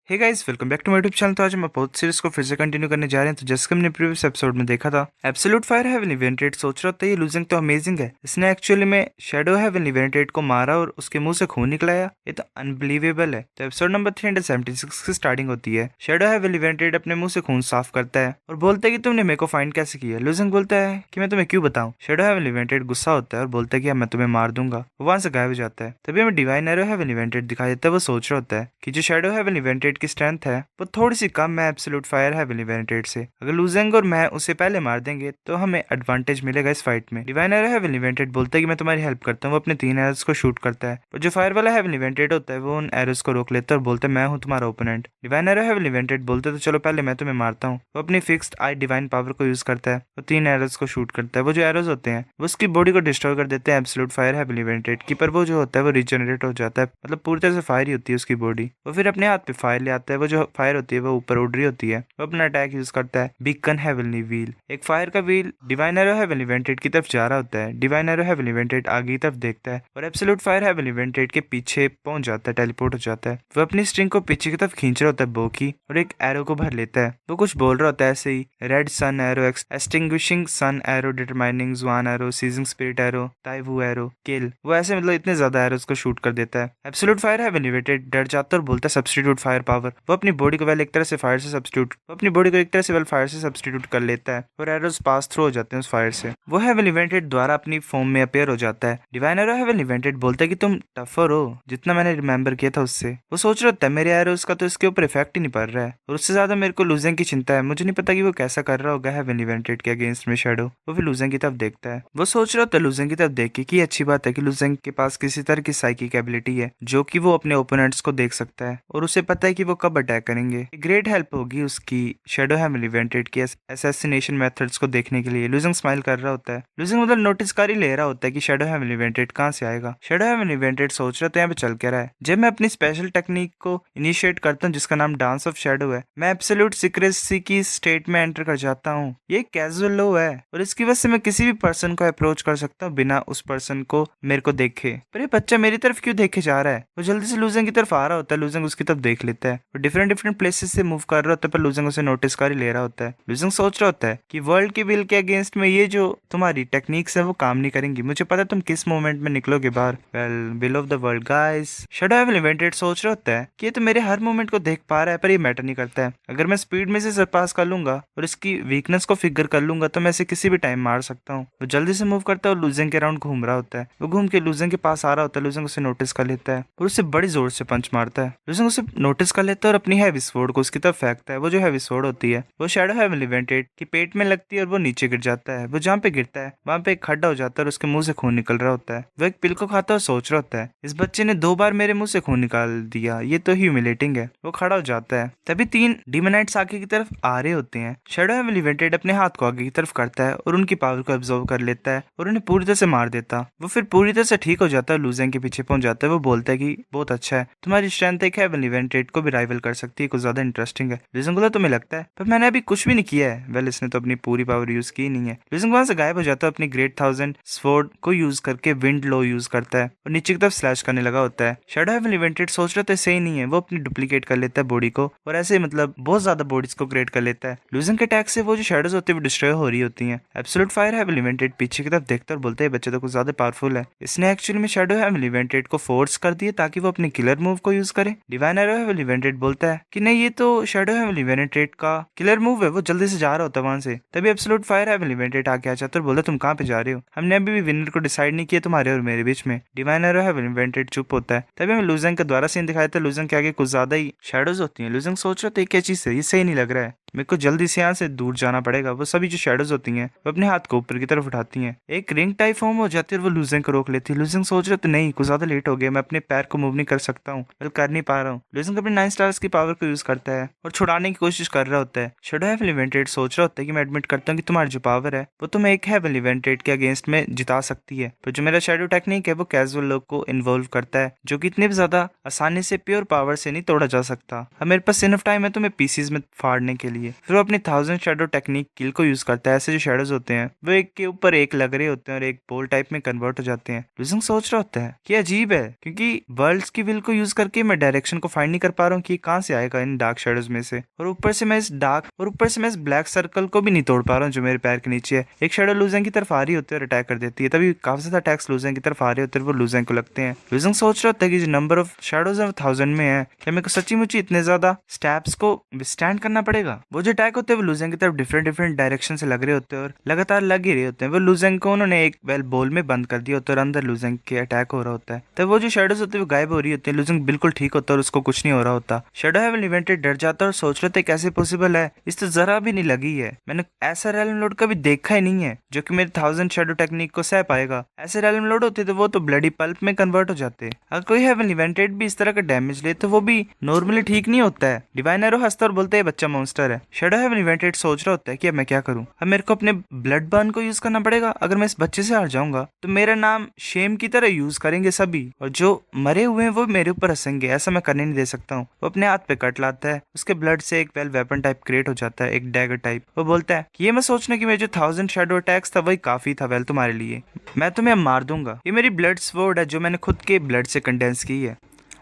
Hey guys, welcome back to my YouTube channel. तो आज हम बहुत सीरीज को फिर से कंटिन्यू करने जा रहे हैं। तो जैसे कि हमने प्रीवियस एपिसोड में देखा था, एब्सोल्यूट फायर हेवन इवेंटेड सोच रहा था ये लूजिंग तो अमेजिंग है, इसने एक्चुअली में शैडो हेवन इवेंटेड को मारा और उसके मुंह से खून निकलाया। ये तो अनबिलीवेबल है। तो एपिसोड नंबर 376 की स्टार्टिंग होती है। शैडो हेवन इवेंटेड अपने मुंह से खून साफ करता है और बोलता है कि तुमने मेरे को फाइंड कैसे किया। लूजिंग बोलता है कि मैं तुम्हें क्यों बताऊं। शैडो हेवन इवेंटेड गुस्सा होता है और बोलता है कि मैं तुम्हें मार दूंगा। वो वहां से गायब हो जाता है। तभी हमें डिवाइन एरो हेवन इवेंटेड दिखाई देता है। वो सोच रहा होता है कि जो शैडो हेवन इवेंटेड की स्ट्रेंथ है वो थोड़ी सी कम है एब्सोल्यूट फायर हेवन इवेंटेड से। अगर लूजेंग और मैं उसे पहले मार देंगे तो हमें एडवांटेज मिलेगा इस फाइट में। डिवाइन एरो हेवन इवेंटेड बोलता है कि मैं तुम्हारी हेल्प करता हूँ। वो अपने 3 एरोस को शूट करता है और जो फायर वाला हेवन इवेंटेड होता है वो उन एरोस को रोक लेता है और बोलता है मैं हूँ तुम्हारा opponent. Divine arrow heaven evented बोलते तो चलो पहले मैं तुम्हें मारता हूँ। वो अपनी फिक्स्ड आई डिवाइन पावर को यूज करता है। वो 3 एरोस को शूट करता है। वो जो एरोस होते हैं वो उसकी बॉडी को डिस्ट्रॉय कर देते हैं एब्सोल्यूट फायर हेवन इवेंटेड की, पर वो जो होता है वो रिजनरेट हो जाता है। मतलब पूरी तरह से फायर ही होती है उसकी बॉडी। वो फिर अपने हाथ पे फायर ले आता है। वो जो फायर होती है वो ऊपर उड़ रही होती है। वो अपना अटैक यूज करता है बीकन हेवनली व्हील। एक फायर का wheel divine arrow heaven evented की तरफ जा रहा होता है। डिवाइन एरो हेवन इवेंटेड आगे की तरफ देखता है और एब्सोल्यूट फायर हेवन इवेंटेड के पीछे पहुंच जाता है, टेलीपोर्ट हो जाता है। वो अपनी स्ट्रिंग को पीछे की तरफ खींच रहा होता है बो की और एक एरो को भर लेता है। वो कुछ बोल रहा होता है ऐसे ही, red sun arrow, extinguishing sun arrow, determining Juan arrow, seizing spirit arrow, Taiwu arrow, kill. वो ऐसे मतलब इतने ज्यादा एरोस को शूट कर देता है। एब्सोल्यूट फायर हेवन इवेंटेड डर जाता है और बोलता है सब्स्टिट्यूट फायर पावर। वो अपनी बॉडी को वेल एक तरह से फायर से सब्स्टिट्यूट कर लेता है और एरोस पास थ्रू हो जाते हैं उस फायर से। वो हेवन इवेंटेड द्वारा अपनी फॉर्म में अपेयर हो जाता है। डिवाइन एरो हेवन इवेंटेड बोलता है कि तुम टफर हो जितना मैंने रिमेंबर किया था उससे। वो सोच रहा था मेरे एरोस का तो इसके ऊपर इफेक्ट ही नहीं पड़ रहा है और उससे ज्यादा मेरे को लूजिंग की चिंता है। मुझे नहीं पता कि वो कैसा कर रहा होगा हेवन इवेंटेड के अगेंस्ट में शैडो। वो फिर लूजिंग की तरफ देखता है। वो सोच रहा था लूजिंग की तरफ देख के कि अच्छी बात है कि लूजिंग के पास किसी तरह की साइकिक एबिलिटी है जो कि वो अपने ओपोनेंट्स को देख सकता है और उसे पता है कि वो कब अटैक करेंगे। ग्रेट हेल्प होगी उसकी शैडो हेवन इवेंटेड के असैसिनेशन मेथड्स को देखने के लिए। लूजिंग स्माइल कर रहा होता है। लूजिंग मतलब नोटिस कर ही ले रहा होता है कि शैडो हेवन इवेंटेड कहाँ से आएगा। शैडो हेवन इवेंटेड सोच रहा था यहाँ पे चल क्या रहा है। जब मैं अपनी स्पेशल टेक्निक को इनिशिएट करता हूँ जिसका नाम डांस ऑफ शैडो है, मैं एब्सोल्यूट सीक्रेसी की स्टेट में एंटर कर जाता हूँ। ये कैजुअल लो है और इसकी वजह से मैं किसी भी पर्सन को अप्रोच कर सकता हूँ बिना उस पर्सन को मेरे को देखे। पर ये बच्चा मेरी तरफ क्यों देखे जा रहा है। वो जल्दी से लूजिंग की तरफ आ रहा होता है। लूजिंग उसकी तरफ देख लेता है। वो डिफरेंट प्लेसेस से मूव कर रहा होता है पर लूजिंग उसे नोटिस कर ही ले रहा होता है। लूजिंग सोच रहा होता है कि वर्ल्ड की विल के अगेंस्ट में ये जो तुम्हारी टेक्निक्स है वो काम नहीं करेंगी। मुझे पता है तुम किस मोमेंट में निकलोगे बाहर। Well, will of the world guys. Shadow heaven evented सोच रहा होता है कि ये तो मेरे हर मोमेंट को देख पा रहा है पर ये मैटर नहीं करता है। अगर मैं स्पीड में से सरपास कर लूंगा और इसकी वीकनेस को फिगर कर लूंगा तो मैं इसे किसी भी टाइम मार सकता हूँ। वो जल्दी से मूव करता है और लूजिंग के अराउंड घूम रहा होता है। वो घूम के लूजिंग के पास आ रहा होता है। लूजिंग उसे नोटिस कर लेता है और उसे बड़ी जोर से पंच मारता है। लूजिंग उसे नोटिस कर लेता है और अपनी हैवी स्वॉर्ड को उसकी तरफ फेंकता है। वो जो हैवी स्वॉर्ड होती है वो शैडो हेवन इवेंटेड की पेट में लगती है और वो नीचे गिर जाता है। वो जहाँ पे गिरता है वहां पे एक खड्डा हो जाता है और उसके मुंह से खून निकल रहा होता है। वो एक पिल को खाता है और सोच रहा होता है इस बच्चे ने 2 बार मेरे मुंह से खून निकाल दिया, ये तो ह्यूमिलेटिंग है। वो खड़ा हो जाता है। तभी 3 डीमोनाइट्स आगे की तरफ आ रहे होते हैं। शैडो हेवन इवेंटेड अपने हाथ को आगे की तरफ करता है और उनकी पावर को एब्जॉर्व कर लेता है और उन्हें पूरी तरह से मार देता। वो फिर पूरी तरह से ठीक हो जाता है। लूजिंग के पीछे पहुंच जाता है। वो बोलता है कि बहुत अच्छा है, तुम्हारी स्ट्रेंथ एक हेवन इवेंटेड को भी राइवल कर सकती है, कुछ ज्यादा इंटरेस्टिंग है। लूजिंग बोला तुम्हें लगता है, पर मैंने अभी कुछ भी नहीं किया है। वेल, इसने तो अपनी पूरी पावर यूज की नहीं है। लूजिंग वहां से गायब हो जाता है। अपनी ग्रेट 1000 स्वॉर्ड को यूज करके विंड लो यूज करता है और नीचे की तरफ स्लैश करने लगा होता है। शैडो हेवन इवेंटेड सोच रहा था सही नहीं है। वो अपनी डुप्लीकेट कर लेता है बॉडी को और ऐसे मतलब बहुत ज्यादा बॉडीज को क्रिएट कर लेता है। लूजिंग के अटैक से वो जो शैडोज होती है वो डिस्ट्रॉय हो रही होती है। एब्सोल्यूट फायर हेवन इवेंटेड पीछे की तरफ देखता और बोलते हैं बच्चे तो कुछ ज्यादा पावरफुल है। इसने एक्चुअली में शैडो हेवन इवेंटेड को फोर्स कर दिया ताकि वो अपने किलर मूव को यूज करे। डिवाइन एरो हेवन इवेंटेड बोलता है कि नहीं, ये तो शैडो हेवन इवेंटेड का किलर मूव है। वो जल्दी से जा रहा होता है वहां से। तभी एब्सोल्यूट फायर हेवन इवेंटेड आके आ जाता और बोलता तुम कहाँ पे जा रहे हो, हमने अभी भी विनर को डिसाइड नहीं किया तुम्हारे और मेरे बीच में। डिवाइन एरो हेवन इवेंटेड चुप होता है। तभी हमें लूजिंग का द्वारा सीन दिखाया था। लूजिंग के आगे कुछ ज्यादा ही शैडोज होती हैं। लूजिंग सोच रहा था क्या चीज है, ये सही नहीं लग रहा है, मेरे को जल्दी से यहाँ से दूर जाना पड़ेगा। वो सभी जो शैडोज होती हैं वो अपने हाथ को ऊपर की तरफ उठाती हैं। एक रिंग टाइप फॉर्म हो जाती है और वो लूजिंग को रोक लेती है। लूजिंग सोच रहे थे नहीं, कुछ ज्यादा लेट हो गया, मैं अपने पैर को मूव नहीं कर सकता हूँ, बल्कि कर नहीं पा रहा हूँ। लूजिंग अपने 9 स्टार्स की पावर को यूज करता है और छुड़ाने की कोशिश कर रहा होता है। शैडो हेवन इवेंटेड सोच रहा होता है कि मैं एडमिट करता हूँ कि तुम्हारी जो पावर है वो तुम्हें एक हेवन इवेंटेड के अगेंस्ट में जिता सकती है, पर जो मेरा शैडो टेक्निक है वो कैजुअल लोग को इन्वॉल्व करता है जो कि इतने ज्यादा आसानी से प्योर पावर से नहीं तोड़ा जा सकता। अब मेरे पास इनफ टाइम है तुम्हें पीसीज में फाड़ने के लिए। लिए। फिर वो अपनी 1000 शेडो टेक्निक किल को यूज करता है। ऐसे जो शेडोज होते हैं वो एक के ऊपर एक लग रहे होते हैं और एक पोल टाइप में कन्वर्ट हो जाते हैं। लुजिंग सोच रहा होता है कि अजीब है, क्योंकि वर्ल्ड्स की विल को यूज करके मैं डायरेक्शन को फाइंड नहीं कर पा रहा हूँ कि कहाँ से आएगा इन डार्क शेडोज में से, और ऊपर से मैं इस ब्लैक सर्कल को भी नहीं तोड़ पा रहा हूँ जो मेरे पैर के नीचे है। एक शेडो लुजिंग की तरफ आ रही होती है और अटैक कर देती है। तभी काफी ज्यादा अटैक्स लुजिंग की तरफ आ रहे होते हैं, वो लुजिंग को लगते हैं। लुजिंग सोच रहा होता है कि जो नंबर ऑफ शेडोज 1000 में है, क्या मेरे को सच्ची मुच्ची इतने ज्यादा स्टैप्स को विस्टैंड करना पड़ेगा। वो जो अटैक होते हैं वो लुजिंग की तरफ डिफरेंट डायरेक्शन से लग रहे होते हैं और लगातार लग ही रहे होते हैं। वो लुजिंग को उन्होंने एक बोल में बंद कर दिया होता है और अंदर लुजिंग के अटैक हो रहा होता है। तब वो जो शेडोज होते हैं वो गायब हो रही होती है। लुजिंग बिल्कुल ठीक होता है और उसको कुछ नहीं हो रहा होता। शेडो हेवन इवेंटेड डर जाता है और सोच रहे थे कैसे पॉसिबल है, इस तो जरा भी नहीं लगी है। मैंने ऐसा रैलम लोड कभी देखा ही नहीं है जो कि मेरे 1000 शेडो टेक्निक को सह पाएगा। ऐसे रैलम लोड होते तो वो तो ब्लडी पल्प में कन्वर्ट हो जाते। अगर कोई हेवन इवेंटेड भी इस तरह का डैमेज ले तो वो भी नॉर्मली ठीक नहीं होता है। डिवाइन एरो हंसता और बोलते है बच्चा मॉन्स्टर है। शेडो हेवन इवेंटेड सोच रहा होता है कि अब मैं क्या करूं, अब मेरे को अपने ब्लड बर्न को यूज करना पड़ेगा। अगर मैं इस बच्चे से हार जाऊंगा तो मेरा नाम शेम की तरह यूज करेंगे सभी, और जो मरे हुए हैं वो मेरे ऊपर हंसेंगे। ऐसा मैं करने नहीं दे सकता हूँ। वो अपने हाथ पे कट लाता है, उसके ब्लड से एक वेपन टाइप क्रिएट हो जाता है, एक डैगर टाइप। वो बोलता है कि ये मैं सोचना कि मेरे जो 1000 शेडो अटैक्स था वही काफी था तुम्हारे लिए। मैं तुम्हें अब मार दूंगा। ये मेरी ब्लड स्वॉर्ड है जो मैंने खुद के ब्लड से कंडेंस की है।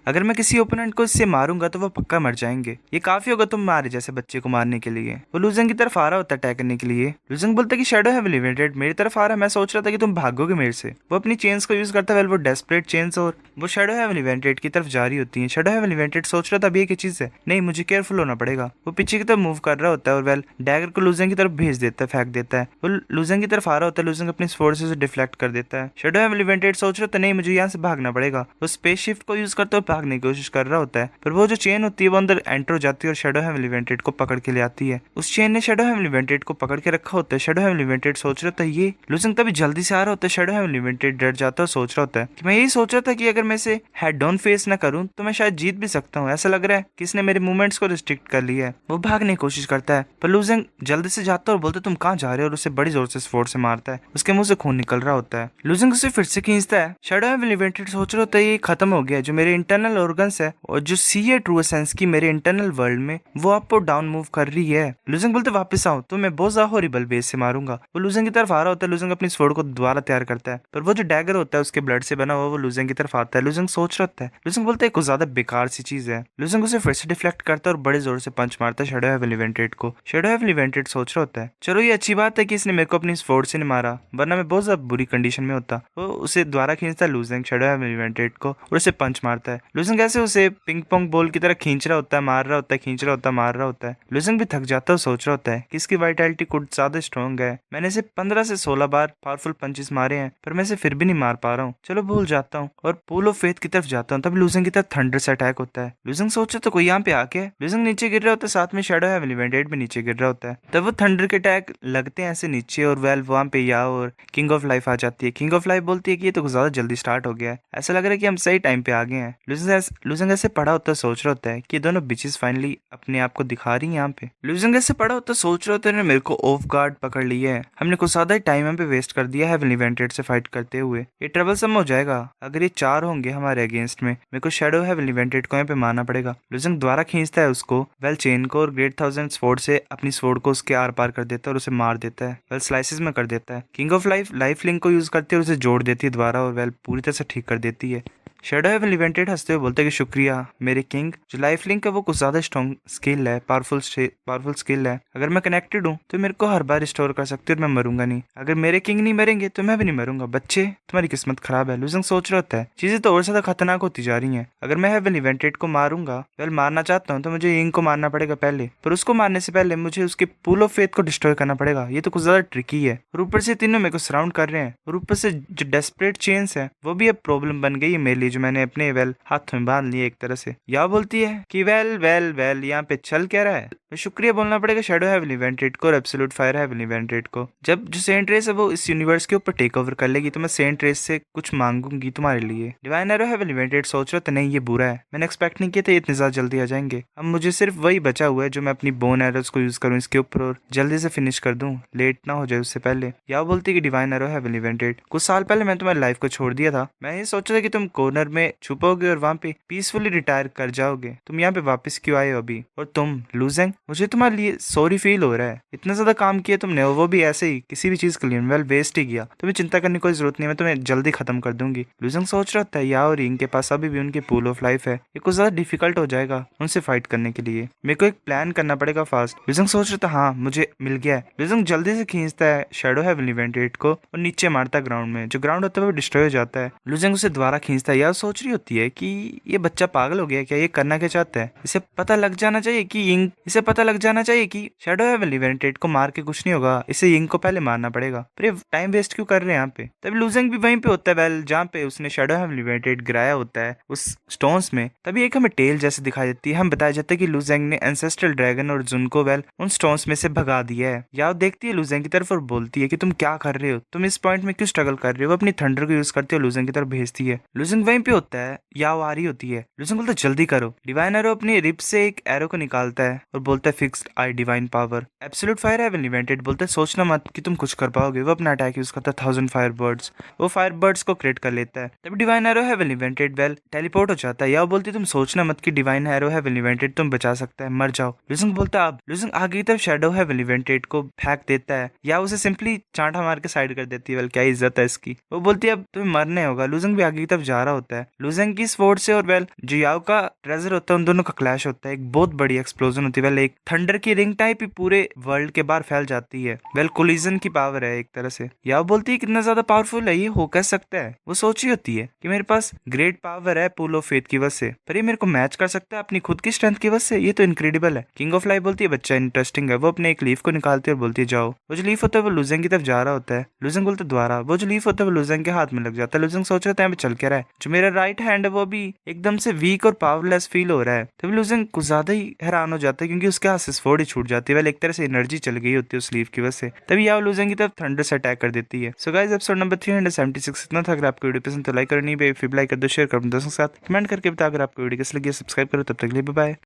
अगर मैं किसी ओपोनेंट को इससे मारूंगा तो वो पक्का मर जाएंगे। ये काफी होगा तुम मारे जैसे बच्चे को मारने के लिए। वो लुजिंग की तरफ आ रहा होता है अटैक करने के लिए। लुजिंग बोलता है कि शेडो हेवन इवेंटेड मेरी तरफ आ रहा है, मैं सोच रहा था कि तुम भागोगे मेरे से। वो अपनी चेन्स को यूज करता है, वो डेस्परेट चेन्स, और वो शेडो हेवन इवेंटेड की तरफ जा रही होती है। शेडो हेवन इवेंटेड सोच रहा था अभी एक चीज है, नहीं मुझे केयरफुल होना पड़ेगा। वो पीछे की तरफ मूव कर रहा होता है और डैगर को लुजिंग की तरफ भेज देता है, फेंक देता है। वो लुजिंग की तरफ आ रहा होता है, लुजिंग अपनी स्वॉर्ड से डिफ्लेक्ट कर देता है। शेडो हेवन इवेंटेड सोच रहा था नहीं मुझे यहाँ से भागना पड़ेगा। वो स्पेस शिफ्ट को यूज करते हुए भागने की कोशिश कर रहा होता है, पर वो जो चेन होती है वो अंदर एंटर हो जाती है और शेडो हेवन इवेंटेड को पकड़ के ले आती है। उस चेन ने शेडो हेवन इवेंटेड को पकड़ के रखा होता है। शेडो हेवन इवेंटेड सोच रहा था ये लुजिंग तभी जल्दी से आ रहा होता है। शेडो हेवन इवेंटेड डर जाता है, सोच रहा होता है कि मैं यही सोच रहा था कि अगर मैं इसे हेड डाउन फेस ना करूं तो मैं शायद जीत भी सकता हूँ। ऐसा लग रहा है कि इसने मेरे मूवमेंट्स को रिस्ट्रिक्ट कर लिया है। वो भागने की कोशिश करता है पर लुजिंग जल्दी से जाता है और बोलते तुम कहाँ जा रहे हो, और उसे बड़ी जोर से स्वॉर्ड से मारता है। उसके मुंह से खून निकल रहा होता है। लुजिंग उसे फिर से खींचता है। शेडो हेवन इवेंटेड सोच रहा होता है ये खत्म हो गया, जो मेरे इंटरनल ऑर्गन्स है और जो सी है ट्रू सेंस की मेरे इंटरनल वर्ल्ड में वो अप और डाउन मूव कर रही है। लुजिंग बोलते वापस आओ तो मैं बहुत ज्यादा हॉरिबल बेस से मारूंगा। वो लुजिंग की तरफ आ रहा होता है। लुजिंग अपनी स्वॉर्ड को दोबारा तैयार करता है, पर वो जो डैगर होता है उसके ब्लड से बना हुआ वो लुजिंग की तरफ आता है। लुजिंग सोच रहा होता है, लुजिंग बोलता है कुछ ज्यादा बेकार सी चीज है। लुजिंग उसे फिर से डिफ्लेक्ट करता है और बड़े जोर से पंच मारता है शेडो हेवन इवेंटेड को। शेडो हेवन इवेंटेड सोच रहा होता है चलो ये अच्छी बात है कि इसने मेरे को अपनी स्वॉर्ड से नहीं मारा, वरना मैं बहुत ज्यादा बुरी कंडीशन में होता। वो उसे द्वारा खींचता है लुजिंग शेडो हेवन इवेंटेड को और उसे पंच मारता है। लुजिंग ऐसे उसे पिंग पोंग बॉल की तरह खींच रहा होता है, मार रहा होता है, खींच रहा होता है, मार रहा होता है। लुजिंग भी थक जाता है, सोच रहा होता है कि इसकी वाइटैलिटी कुछ ज्यादा स्ट्रॉन्ग है। मैंने इसे 15 से 16 बार पावरफुल पंचेस मारे हैं पर मैं इसे फिर भी नहीं मार पा रहा हूँ। चलो भूल जाता हूँ और पूल ऑफ फेथ की तरफ जाता हूँ। तब लुजिंग की तरफ थंडर से अटैक होता है। लुजिंग सोचा तो कोई यहाँ पे आके लुजिंग नीचे गिर रहा होता है, साथ में शेडो हेवन इवेंटेड भी नीचे गिर रहा होता है। तब वो थंडर के अटैक लगते हैं ऐसे नीचे और वहां पे या और किंग ऑफ लाइफ आ जाती है। किंग ऑफ लाइफ बोलती है कि ये तो कुछ ज्यादा जल्दी स्टार्ट हो गया है, ऐसा लग रहा है कि हम सही टाइम पे आ गए हैं। लुजिंग ऐसे पड़ा होता है, सोच रहा होता है कि दोनों बिचेस फाइनली अपने आप को दिखा रही है यहाँ पे। लुजिंग ऐसे पड़ा होता है, सोच रहा होता है मेरे को ऑफ गार्ड पकड़ लिया है, हमने कुछ ज्यादा टाइम यहाँ पे वेस्ट कर दिया है हेवन इवेंटेड से फाइट करते हुए। ये ट्रबल सम हो जाएगा अगर ये 4 होंगे हमारे अगेंस्ट में। मेरे को शेडो हेवन इवेंटेड को यहाँ पे मारना पड़ेगा। लुजिंग द्वारा खींचता है उसको चेन को और ग्रेट 1000 स्वॉर्ड से अपनी स्वॉर्ड को उसके आर पार कर देता है और उसे मार देता है। स्लाइसेस में कर देता है। किंग ऑफ लाइफ लिंक को यूज करती है और उसे जोड़ देती है द्वारा और पूरी तरह से ठीक कर देती है। शेडो हेवन इवेंटेड हंसते हुए बोलते हैं कि शुक्रिया मेरे किंग। जो लाइफ लिंक है वो कुछ ज्यादा स्ट्रॉन्ग स्किल है, पावरफुल स्किल है। अगर मैं कनेक्टेड हूँ तो मेरे को हर बार रिस्टोर कर सकती है और मैं मरूंगा नहीं। अगर मेरे किंग नहीं मरेंगे तो मैं भी नहीं मरूंगा। बच्चे तुम्हारी किस्मत खराब है। लुजिंग सोच रहा होता है चीजें तो और ज्यादा खतरनाक होती जा रही है। अगर मैं हेवन इवेंटेड को मारूंगा मारना चाहता हूँ तो मुझे यिंग को मारना पड़ेगा पहले, पर उसको मारने से पहले मुझे उसके पूल ऑफ फेथ को डिस्ट्रॉय करना पड़ेगा। ये तो कुछ ज्यादा ट्रिकी है और ऊपर से तीनों मेरे को सराउंड कर रहे हैं और ऊपर से जो डेस्परेट चेन्स है वो भी अब प्रॉब्लम बन गई है मेरे लिए, जो मैंने अपने हाथों में बांध लिए एक तरह से। या बोलती है कि वेल यहाँ पे चल क्या रहा है। मैं शुक्रिया बोलना पड़ेगा शेडो हेवन इवेंटेड को और एब्सोल्यूट फायर हेवन इवेंटेड को। जब जो सेंट रेस है वो इस यूनिवर्स के ऊपर टेक ओवर कर लेगी तो मैं सेंट रेस से कुछ मांगूंगी तुम्हारे लिए। डिवाइन एरो हेवन इवेंटेड सोच रहा था नहीं ये बुरा है, मैंने एक्सपेक्ट नहीं किया था इतने ज्यादा जल्दी आ जाएंगे। अब मुझे सिर्फ वही बचा हुआ है जो मैं अपनी बोन एरोज को यूज करूँ इसके ऊपर और जल्दी से फिनिश कर दूं, लेट ना हो जाए उससे पहले। या बोलती कि डिवाइन एरो हेवन इवेंटेड कुछ साल पहले मैं तुम्हारी लाइफ को छोड़ दिया था। मैं ये सोचा था कि तुम कॉर्नर में छुपोगे और वहां पे पीसफुली रिटायर कर जाओगे। तुम यहाँ पे वापस क्यों आए हो अभी? और तुम लुजिंग मुझे तुम्हारे लिए सॉरी फील हो रहा है, इतना ज्यादा काम किया तुमने और वो भी ऐसे ही किसी भी चीज के लिए, वेल वेस्ट ही किया। तुम्हें चिंता करने की कोई जरूरत नहीं है, मैं तुम्हें जल्दी खत्म कर दूंगी। लुजंग सोच रहा था या और रिंग के पास अभी भी उनकी पूल ऑफ लाइफ है, ये कुछ ज्यादा डिफिकल्ट हो जाएगा उनसे फाइट करने के लिए, मेरे को एक प्लान करना पड़ेगा फास्ट। लुजंग सोच रहा था हाँ मुझे मिल गया है। लुजंग जल्दी से खींचता है शैडो हेवन इवेंटेड को और नीचे मारता है ग्राउंड में, जो ग्राउंड होता है वो डिस्ट्रॉय हो जाता है। लुजंग उसे दोबारा खींचता है, या सोच रही होती है कि ये बच्चा पागल हो गया क्या, ये करना क्या चाहता है, इसे पता लग जाना चाहिए कि शैडो हेवन इवेंटेड को मार के कुछ नहीं होगा, इसे यिंग को पहले मारना पड़ेगा। पर ये टाइम वेस्ट क्यों कर रहे हैं यहाँ पे। तभी लुजंग भी वहीं पे होता है, वेल जहाँ पे उसने शैडो हेवन इवेंटेड गिराया होता है उस स्टोन्स में। तभी एक हमें टेल जैसे दिखाई देती है, हम बताया जाता है कि लुजंग ने एंसेस्ट्रल ड्रैगन और जुन को वेल उन स्टोन्स में से भगा दिया है। याओ देखती है लुजंग की तरफ और बोलती है कि तुम क्या कर रहे हो, तुम इस पॉइंट में क्यों स्ट्रगल कर रहे हो। वो अपनी थंडर को यूज करती है, लुजंग की तरफ भेजती है। लुजंग वहीं पे होता है, याओ आ रही होती है। लुजंग बोलता है जल्दी करो। डिवाइन एरो अपनी रिप से एक एरो को निकालता है और बोलता है fixed I divine power absolute fire heaven evented. बोलता है सोचना मत कि तुम कुछ कर पाओगे। वो अपना अटैक यूज करता है 1000 फायर बर्ड्स, वो फायर बर्ड्स को क्रिएट कर लेता है। तभी divine arrow heaven evented well teleport हो जाता है। या बोलती तुम सोचना मत कि डिवाइन एरो हेवन इवेंटेड तुम बचा सकता है, मर जाओ। लुजंग बोलता है अब। लुजंग आगे की तरफ शैडो हेवन इवेंटेड को फेंक देता है, या उसे सिंपली चांटा मार के साइड कर देती है। वेल क्या इज्जत है इसकी। वो बोलती है अब तुम्हें मरने होगा। लुजंग भी आगे की तरफ जा रहा होता है। लुजंग की स्वॉर्ड से और वेल जो याओ का ट्रेजर होता है उन दोनों का क्लैश होता है, एक बहुत बड़ी एक्सप्लोजन होती है। वेल एक थंडर की रिंग टाइप ही पूरे वर्ल्ड के बाहर फैल जाती है। वेल कोलिजन की पावर है एक तरह से। याओ बोलती है कितना ज्यादा पावरफुल है ये, हो कर सकता है। वो सोच रही होती है कि मेरे पास ग्रेट पावर है पूल ऑफ फेथ की वजह से, पर ये मेरे को मैच कर सकता है अपनी खुद की स्ट्रेंथ की वजह से, ये तो इनक्रेडिबल है। किंग ऑफ लाइफ बोलती है बच्चा इंटरेस्टिंग है। वो अपने एक लीफ को निकालती है और बोलती है जाओ। वो जो लीफ होता है वो लुजंग की तरफ जा रहा होता है। लुजंग बोलते द्वारा वो जो लीफ होता है वो लुजंग के हाथ में लग जाता है। लुजंग सोच रहा है चल के रहा है, जो मेरा राइट हैंड है वो भी एकदम से वीक और पावरलेस फील हो रहा है। तभी लुजंग कुछ ज्यादा ही हैरान हो जाता है क्योंकि उसके हाथ से स्वॉर्ड ही छूट जाती है। वेल एक तरह से एनर्जी चल गई होती है उस लीफ की वजह से। तभी याओ लुजंग की तरफ थंडर से अटैक कर देती है। सो गाइस एपिसोड नंबर 376 इतना था। अगर आपको वीडियो पसंद तो लाइक करो, नहीं फिर लाइक कर दो, शेयर करो दोस्तों के साथ, कमेंट करके बताओ। अगर आपको वीडियो कैसी लगी सब्सक्राइब करो। तब तक के लिए बाय बाय।